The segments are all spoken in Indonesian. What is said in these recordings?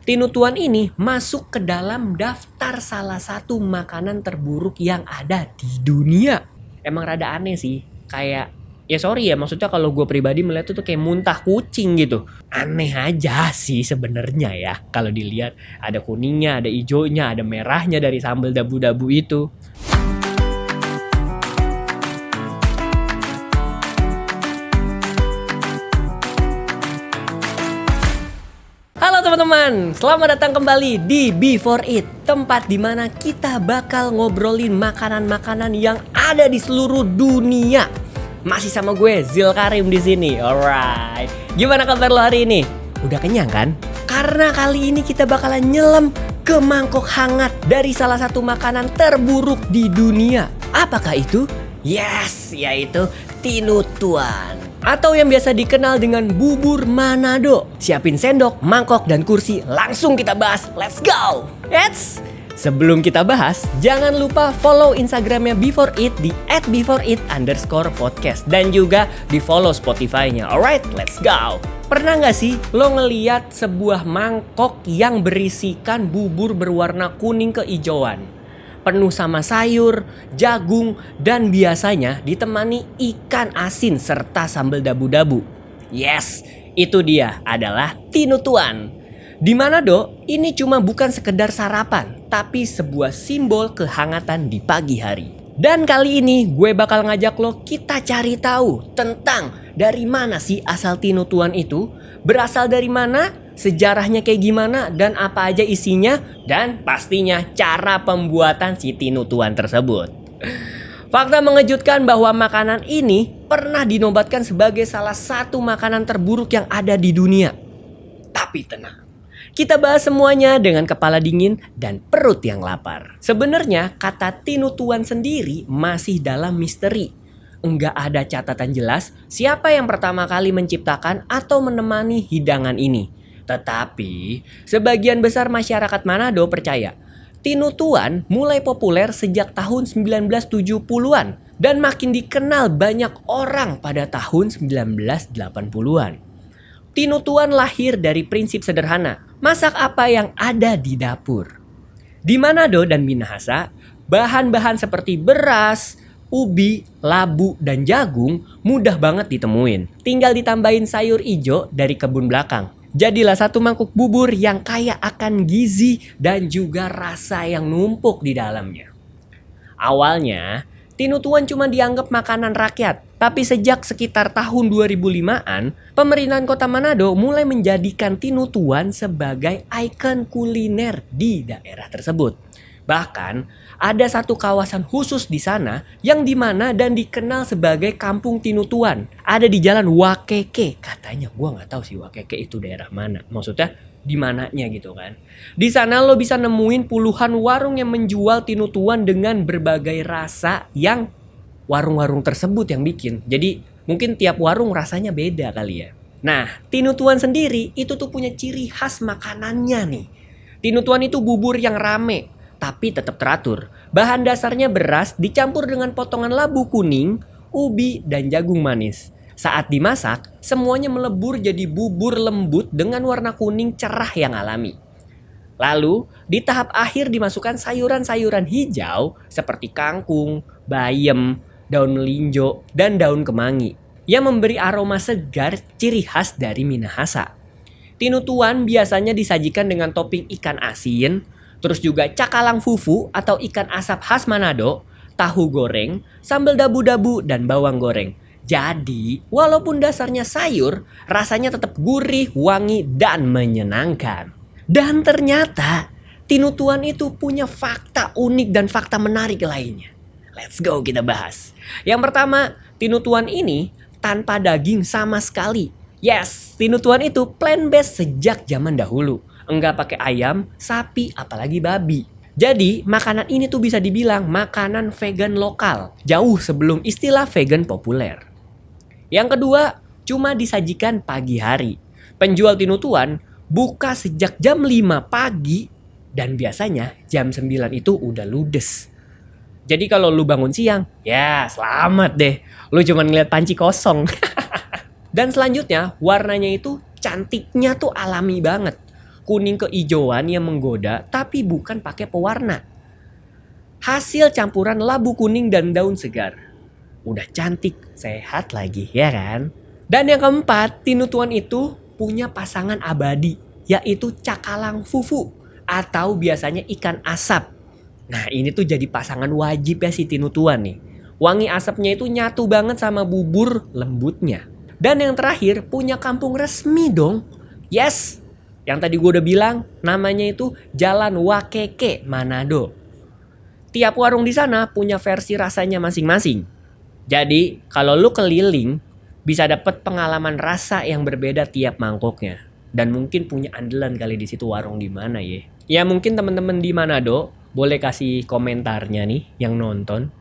Tinutuan ini masuk ke dalam daftar salah satu makanan terburuk yang ada di dunia. Emang rada aneh sih, kayak ya sorry ya, maksudnya kalau gue pribadi melihat itu tuh kayak muntah kucing gitu. Aneh aja sih sebenarnya ya, kalau dilihat ada kuningnya, ada hijaunya, ada merahnya dari sambal dabu-dabu itu. Halo teman-teman, selamat datang kembali di Before It, tempat dimana kita bakal ngobrolin makanan-makanan yang ada di seluruh dunia. Masih sama gue Zil Karim di sini. Alright, gimana kabar lo hari ini? Udah kenyang kan? Karena kali ini kita bakalan nyelam ke mangkok hangat dari salah satu makanan terburuk di dunia. Apakah itu? Yes, yaitu tinutuan, atau yang biasa dikenal dengan bubur Manado. Siapin sendok, mangkok, dan kursi, langsung kita bahas. Let's go! Sebelum kita bahas, jangan lupa follow Instagramnya Before It di @beforeit_podcast. Dan juga di follow Spotify-nya. Alright, let's go! Pernah gak sih lo ngeliat sebuah mangkok yang berisikan bubur berwarna kuning kehijauan? Penuh sama sayur, jagung, dan biasanya ditemani ikan asin serta sambal dabu-dabu. Yes, itu dia adalah tinutuan. Di Manado, ini cuma bukan sekedar sarapan, tapi sebuah simbol kehangatan di pagi hari. Dan kali ini gue bakal ngajak lo kita cari tahu tentang dari mana sih asal tinutuan itu, berasal dari mana, sejarahnya kayak gimana, dan apa aja isinya, dan pastinya cara pembuatan si tinutuan tersebut. Fakta mengejutkan bahwa makanan ini pernah dinobatkan sebagai salah satu makanan terburuk yang ada di dunia. Tapi tenang, kita bahas semuanya dengan kepala dingin dan perut yang lapar. Sebenarnya kata tinutuan sendiri masih dalam misteri. Enggak ada catatan jelas siapa yang pertama kali menciptakan atau menemani hidangan ini. Tetapi, sebagian besar masyarakat Manado percaya tinutuan mulai populer sejak tahun 1970-an dan makin dikenal banyak orang pada tahun 1980-an. Tinutuan lahir dari prinsip sederhana, masak apa yang ada di dapur. Di Manado dan Minahasa, bahan-bahan seperti beras, ubi, labu, dan jagung mudah banget ditemuin. Tinggal ditambahin sayur ijo dari kebun belakang. Jadilah satu mangkuk bubur yang kaya akan gizi dan juga rasa yang numpuk di dalamnya. Awalnya, tinutuan cuma dianggap makanan rakyat. Tapi sejak sekitar tahun 2005-an, pemerintahan kota Manado mulai menjadikan tinutuan sebagai ikon kuliner di daerah tersebut. Bahkan, ada satu kawasan khusus di sana yang dimana dan dikenal sebagai Kampung Tinutuan. Ada di Jalan Wakeke. Katanya gue nggak tahu sih Wakeke itu daerah mana. Maksudnya di mananya gitu kan. Di sana lo bisa nemuin puluhan warung yang menjual tinutuan dengan berbagai rasa yang warung-warung tersebut yang bikin. Jadi mungkin tiap warung rasanya beda kali ya. Nah, tinutuan sendiri itu tuh punya ciri khas makanannya nih. Tinutuan itu bubur yang rame tapi tetap teratur. Bahan dasarnya beras dicampur dengan potongan labu kuning, ubi, dan jagung manis. Saat dimasak, semuanya melebur jadi bubur lembut dengan warna kuning cerah yang alami. Lalu, di tahap akhir dimasukkan sayuran-sayuran hijau seperti kangkung, bayam, daun melinjo, dan daun kemangi yang memberi aroma segar ciri khas dari Minahasa. Tinutuan biasanya disajikan dengan topping ikan asin, terus juga cakalang fufu atau ikan asap khas Manado, tahu goreng, sambal dabu-dabu, dan bawang goreng. Jadi, walaupun dasarnya sayur, rasanya tetap gurih, wangi, dan menyenangkan. Dan ternyata, tinutuan itu punya fakta unik dan fakta menarik lainnya. Let's go kita bahas. Yang pertama, tinutuan ini tanpa daging sama sekali. Yes, tinutuan itu plant-based sejak zaman dahulu. Enggak pakai ayam, sapi, apalagi babi. Jadi, makanan ini tuh bisa dibilang makanan vegan lokal, jauh sebelum istilah vegan populer. Yang kedua, cuma disajikan pagi hari. Penjual tinutuan buka sejak jam 5 pagi dan biasanya jam 9 itu udah ludes. Jadi kalau lu bangun siang, ya selamat deh. Lu cuma ngeliat panci kosong. Dan selanjutnya, warnanya itu cantiknya tuh alami banget. kuning keijauan yang menggoda tapi bukan pakai pewarna. Hasil campuran labu kuning dan daun segar. Udah cantik, sehat lagi, ya kan? Dan yang keempat, tinutuan itu punya pasangan abadi, yaitu cakalang fufu atau biasanya ikan asap. Nah, ini tuh jadi pasangan wajib ya si tinutuan nih. Wangi asapnya itu nyatu banget sama bubur lembutnya. Dan yang terakhir, punya kampung resmi dong. Yes, yang tadi gue udah bilang, namanya itu Jalan Wakeke Manado. Tiap warung di sana punya versi rasanya masing-masing. Jadi, kalau lu keliling, bisa dapet pengalaman rasa yang berbeda tiap mangkoknya. Dan mungkin punya andalan kali di situ warung di mana ya. Ya mungkin teman-teman di Manado boleh kasih komentarnya nih yang nonton.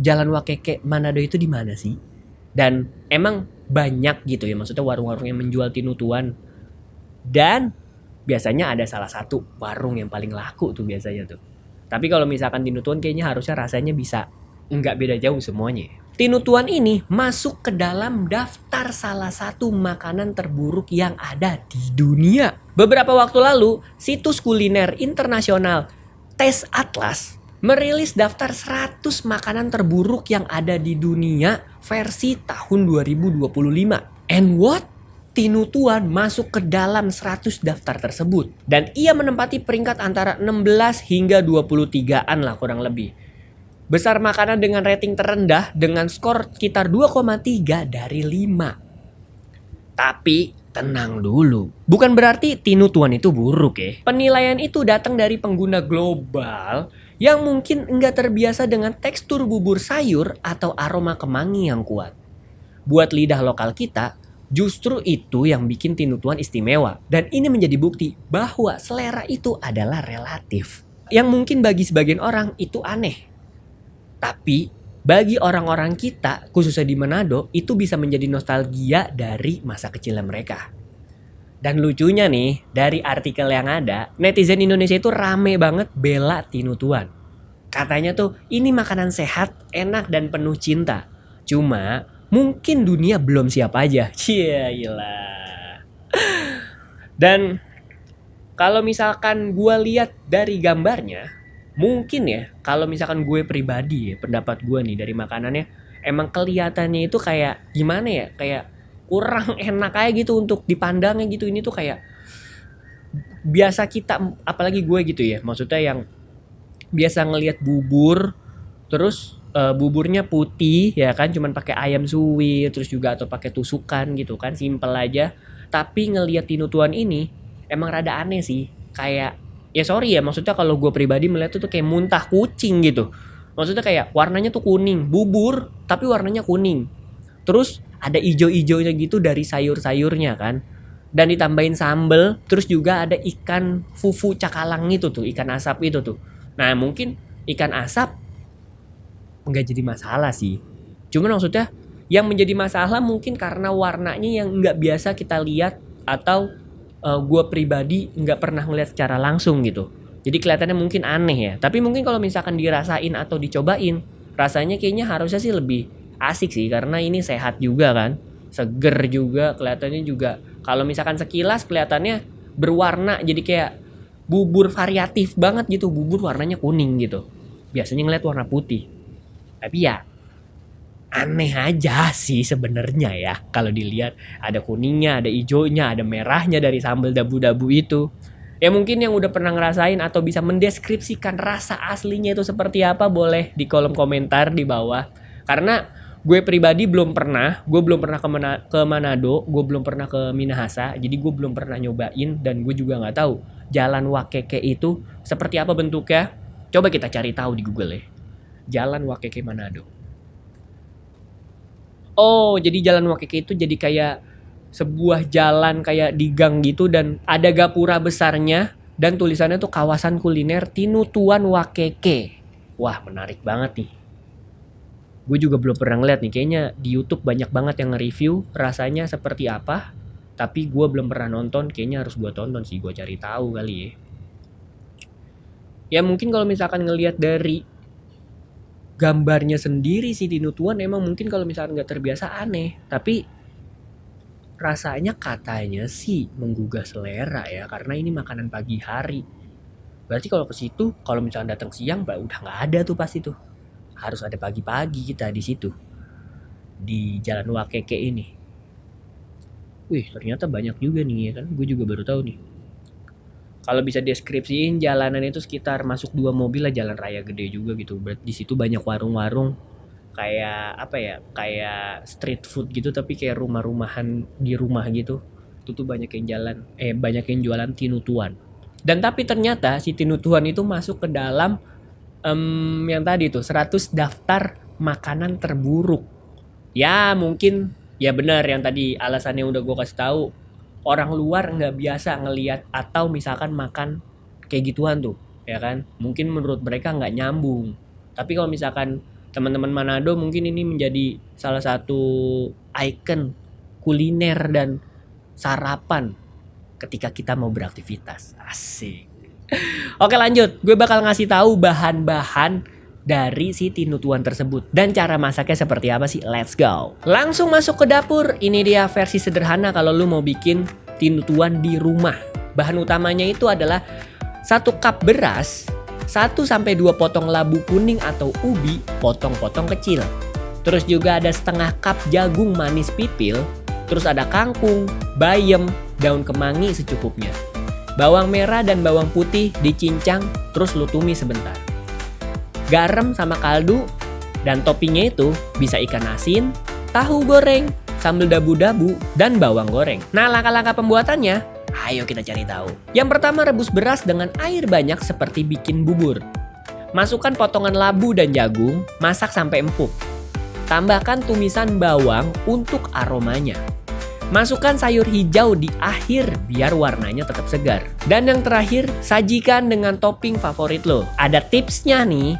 Jalan Wakeke Manado itu di mana sih? Dan emang banyak gitu ya, maksudnya warung-warung yang menjual tinutuan. Dan biasanya ada salah satu warung yang paling laku tuh biasanya tuh. Tapi kalau misalkan tinutuan kayaknya harusnya rasanya bisa nggak beda jauh semuanya. Tinutuan ini masuk ke dalam daftar salah satu makanan terburuk yang ada di dunia. Beberapa waktu lalu, situs kuliner internasional Taste Atlas merilis daftar 100 makanan terburuk yang ada di dunia versi tahun 2025. And what? Tinutuan masuk ke dalam 100 daftar tersebut. Dan ia menempati peringkat antara 16 hingga 23-an lah kurang lebih. Besar makanan dengan rating terendah dengan skor sekitar 2,3 dari 5. Tapi tenang dulu, bukan berarti tinutuan itu buruk ya. Penilaian itu datang dari pengguna global yang mungkin enggak terbiasa dengan tekstur bubur sayur atau aroma kemangi yang kuat. Buat lidah lokal kita, justru itu yang bikin tinutuan istimewa. Dan ini menjadi bukti bahwa selera itu adalah relatif. Yang mungkin bagi sebagian orang itu aneh. Tapi bagi orang-orang kita, khususnya di Manado, itu bisa menjadi nostalgia dari masa kecilnya mereka. Dan lucunya nih, dari artikel yang ada, netizen Indonesia itu rame banget bela tinutuan. Katanya tuh, ini makanan sehat, enak, dan penuh cinta. Cuma, mungkin dunia belum siap aja. Cielah. Dan kalau misalkan gue lihat dari gambarnya, mungkin ya, kalau misalkan gue pribadi ya, pendapat gue nih dari makanannya, emang kelihatannya itu kayak gimana ya, kayak kurang enak aja gitu untuk dipandangnya gitu. Ini tuh kayak biasa kita, apalagi gue gitu ya, maksudnya yang biasa ngelihat bubur, terus buburnya putih ya kan, cuman pakai ayam suwir, terus juga atau pakai tusukan gitu kan, simple aja. Tapi ngelihat tinutuan ini emang rada aneh sih, kayak ya sorry ya, maksudnya kalau gue pribadi melihat itu kayak muntah kucing gitu. Maksudnya kayak warnanya tuh kuning, bubur tapi warnanya kuning. Terus ada ijo-ijonya gitu dari sayur-sayurnya kan. Dan ditambahin sambel, terus juga ada ikan fufu cakalang itu tuh, ikan asap itu tuh. Nah mungkin ikan asap nggak jadi masalah sih. Cuman maksudnya yang menjadi masalah mungkin karena warnanya yang nggak biasa kita lihat, atau gue pribadi nggak pernah ngeliat secara langsung gitu. Jadi kelihatannya mungkin aneh ya. Tapi mungkin kalau misalkan dirasain atau dicobain, rasanya kayaknya harusnya sih lebih asik sih. Karena ini sehat juga kan, seger juga, kelihatannya juga. Kalau misalkan sekilas kelihatannya berwarna, jadi kayak bubur variatif banget gitu. Bubur warnanya kuning gitu. Biasanya ngeliat warna putih. Tapi ya aneh aja sih sebenarnya ya. Kalau dilihat ada kuningnya, ada hijaunya, ada merahnya dari sambal dabu-dabu itu. Ya mungkin yang udah pernah ngerasain atau bisa mendeskripsikan rasa aslinya itu seperti apa, boleh di kolom komentar di bawah. Karena gue pribadi belum pernah, gue belum pernah ke Manado, gue belum pernah ke Minahasa, jadi gue belum pernah nyobain dan gue juga nggak tahu Jalan Wakeke itu seperti apa bentuknya. Coba kita cari tahu di Google ya. Jalan Wakeke Manado. Oh, jadi Jalan Wakeke itu jadi kayak sebuah jalan kayak di gang gitu, dan ada gapura besarnya dan tulisannya tuh kawasan kuliner Tinutuan Wakeke. Wah, menarik banget nih. Gue juga belum pernah ngeliat nih, kayaknya di YouTube banyak banget yang nge-review rasanya seperti apa. Tapi gue belum pernah nonton, kayaknya harus gue tonton sih, gue cari tahu kali ya. Ya mungkin kalau misalkan ngelihat dari gambarnya sendiri sih tinutuan emang mungkin kalau misalkan nggak terbiasa aneh. Tapi rasanya katanya sih menggugah selera ya, karena ini makanan pagi hari. Berarti kalau ke situ, kalau misalnya datang siang, udah nggak ada tuh pasti tuh. Harus ada pagi-pagi kita di situ, di Jalan Wakeke ini. Wih, ternyata banyak juga nih ya kan. Gue juga baru tahu nih. Kalau bisa deskripsiin jalanan itu sekitar masuk 2 mobil lah, jalan raya gede juga gitu. Berarti di situ banyak warung-warung kayak apa ya? Kayak street food gitu tapi kayak rumah-rumahan di rumah gitu. Itu tuh banyak yang banyak yang jualan tinutuan. Dan tapi ternyata si tinutuan itu masuk ke dalam yang tadi tuh 100 daftar makanan terburuk. Ya mungkin ya benar yang tadi alasannya udah gue kasih tahu. Orang luar nggak biasa ngelihat atau misalkan makan kayak gituan tuh, ya kan? Mungkin menurut mereka nggak nyambung. Tapi kalau misalkan teman-teman Manado mungkin ini menjadi salah satu ikon kuliner dan sarapan ketika kita mau beraktivitas. Asik. Oke lanjut, gue bakal ngasih tahu bahan-bahan dari si tinutuan tersebut dan cara masaknya seperti apa sih. Let's go. Langsung masuk ke dapur. Ini dia versi sederhana kalau lu mau bikin tinutuan di rumah. Bahan utamanya itu adalah 1 cup beras, 1-2 potong labu kuning atau ubi potong-potong kecil. Terus juga ada setengah cup jagung manis pipil, terus ada kangkung, bayam, daun kemangi secukupnya. Bawang merah dan bawang putih dicincang terus lu tumis sebentar. Garam sama kaldu, dan toppingnya itu bisa ikan asin, tahu goreng, sambal dabu-dabu, dan bawang goreng. Nah langkah-langkah pembuatannya, ayo kita cari tahu. Yang pertama rebus beras dengan air banyak seperti bikin bubur. Masukkan potongan labu dan jagung, masak sampai empuk. Tambahkan tumisan bawang untuk aromanya. Masukkan sayur hijau di akhir biar warnanya tetap segar. Dan yang terakhir, sajikan dengan topping favorit lo. Ada tipsnya nih,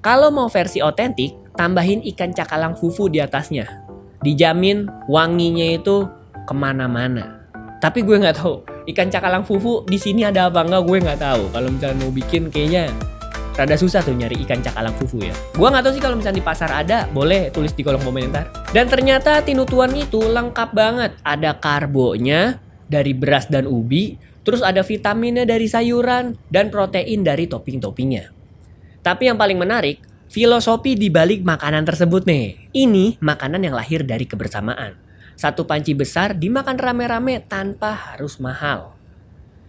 kalau mau versi otentik, tambahin ikan cakalang fufu di atasnya. Dijamin wanginya itu kemana-mana. Tapi gue nggak tahu ikan cakalang fufu di sini ada apa nggak, gue nggak tahu. Kalau misalnya mau bikin kayaknya rada susah tuh nyari ikan cakalang fufu ya. Gua nggak tahu sih kalau misalnya di pasar ada, boleh tulis di kolom komentar. Dan ternyata tinutuan itu lengkap banget. Ada karbonya dari beras dan ubi, terus ada vitaminnya dari sayuran dan protein dari topping-toppingnya. Tapi yang paling menarik, filosofi di balik makanan tersebut nih. Ini makanan yang lahir dari kebersamaan. 1 panci besar dimakan rame-rame tanpa harus mahal.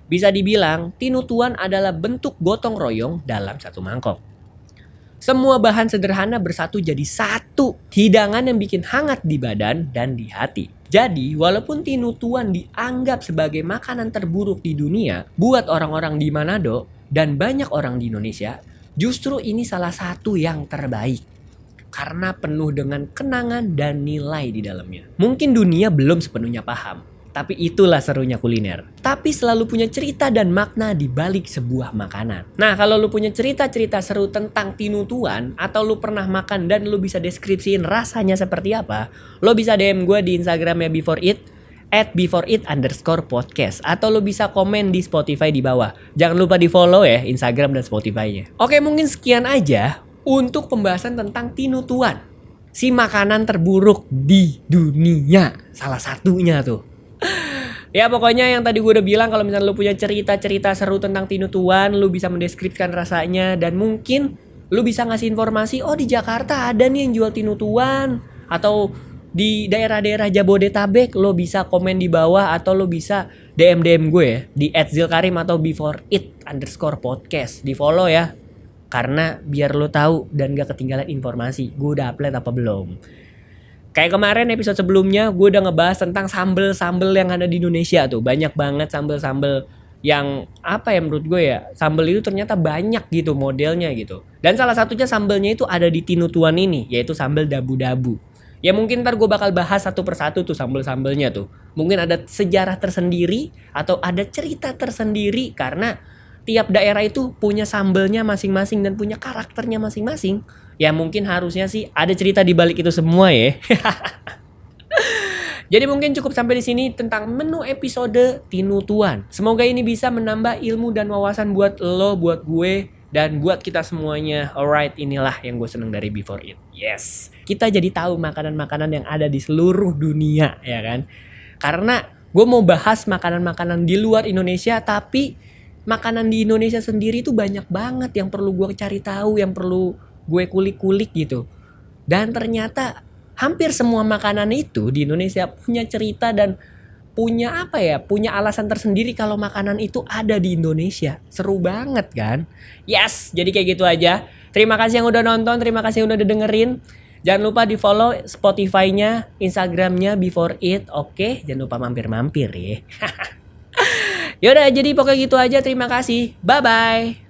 Bisa dibilang, tinutuan adalah bentuk gotong royong dalam 1 mangkok. Semua bahan sederhana bersatu jadi satu hidangan yang bikin hangat di badan dan di hati. Jadi, walaupun tinutuan dianggap sebagai makanan terburuk di dunia buat orang-orang di Manado dan banyak orang di Indonesia, justru ini salah satu yang terbaik. Karena penuh dengan kenangan dan nilai di dalamnya. Mungkin dunia belum sepenuhnya paham. Tapi itulah serunya kuliner. Tapi selalu punya cerita dan makna di balik sebuah makanan. Nah, kalau lu punya cerita-cerita seru tentang tinutuan, atau lu pernah makan dan lu bisa deskripsiin rasanya seperti apa, lu bisa DM gue di Instagramnya Before It, @beforeit_podcast. Atau lu bisa komen di Spotify di bawah. Jangan lupa di follow ya Instagram dan Spotify-nya. Oke, mungkin sekian aja untuk pembahasan tentang tinutuan. Si makanan terburuk di dunia. Salah satunya tuh. Ya pokoknya yang tadi gue udah bilang, kalau misalnya lu punya cerita-cerita seru tentang tinutuan, lu bisa mendeskripsikan rasanya, dan mungkin lu bisa ngasih informasi, oh di Jakarta ada nih yang jual tinutuan, atau di daerah-daerah Jabodetabek, lo bisa komen di bawah, atau lo bisa DM gue ya di @zilkarim atau beforeit_podcast. Di follow ya, karena biar lo tahu dan gak ketinggalan informasi gue udah upload apa belum. Kayak kemarin episode sebelumnya gue udah ngebahas tentang sambel-sambel yang ada di Indonesia tuh. Banyak banget sambel-sambel yang apa ya, menurut gue ya, sambel itu ternyata banyak gitu modelnya gitu. Dan salah satunya sambelnya itu ada di tinutuan ini, yaitu sambel dabu-dabu. Ya mungkin ntar gue bakal bahas satu persatu tuh sambel-sambelnya tuh. Mungkin ada sejarah tersendiri atau ada cerita tersendiri, karena tiap daerah itu punya sambelnya masing-masing dan punya karakternya masing-masing. Ya mungkin harusnya sih ada cerita di balik itu semua ya. Jadi mungkin cukup sampai di sini tentang menu episode tinutuan. Semoga ini bisa menambah ilmu dan wawasan buat lo, buat gue, Dan buat kita semuanya, alright, inilah yang gue seneng dari Before It. Yes, kita jadi tahu makanan-makanan yang ada di seluruh dunia, ya kan? Karena gue mau bahas makanan-makanan di luar Indonesia, tapi makanan di Indonesia sendiri tuh banyak banget yang perlu gue cari tahu, yang perlu gue kulik-kulik gitu. Dan ternyata hampir semua makanan itu di Indonesia punya cerita dan punya apa ya, punya alasan tersendiri kalau makanan itu ada di Indonesia. Seru banget kan? Yes, jadi kayak gitu aja. Terima kasih yang udah nonton, terima kasih yang udah dengerin. Jangan lupa di follow Spotify-nya, Instagram-nya Before It. Oke, jangan lupa mampir-mampir ya. Yaudah, jadi pokoknya gitu aja. Terima kasih. Bye-bye.